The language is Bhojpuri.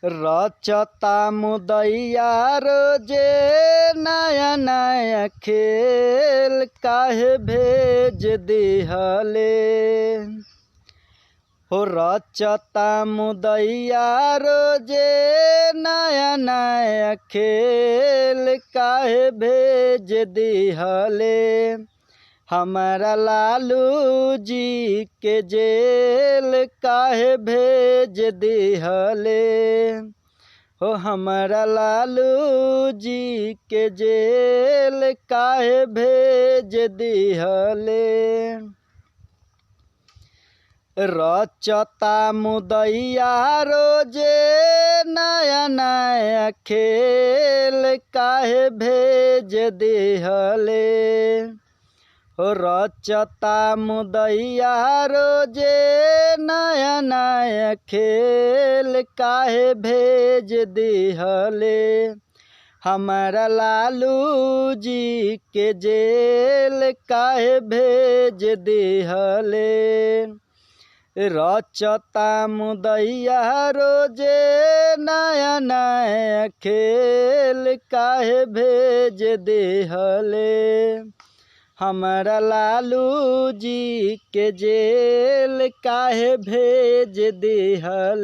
रचता मुदैया रोजे नया नया खेल काहे भेज दिहले हो। रचता मुदैया रोजे नया नया खेल काहे भेज दिहले। हमारा लालू जी के जेल काहे भेज दिहले हो। हमारा लालू जी के जेल काहे भेज दिहले। रचता मुदैया रोजे नया नया खेल काहे भेज दिहले हो। रचता मुदैया रोजे नया नया खेल काहे भेज दिहले। हमारा लालू जी के जेल काहे भेज दिहले। रचता मुदैया रोजे नया नया खेल काहे भेज दिहले। हमारा लालू जी के जेल काहे भेज दिहले।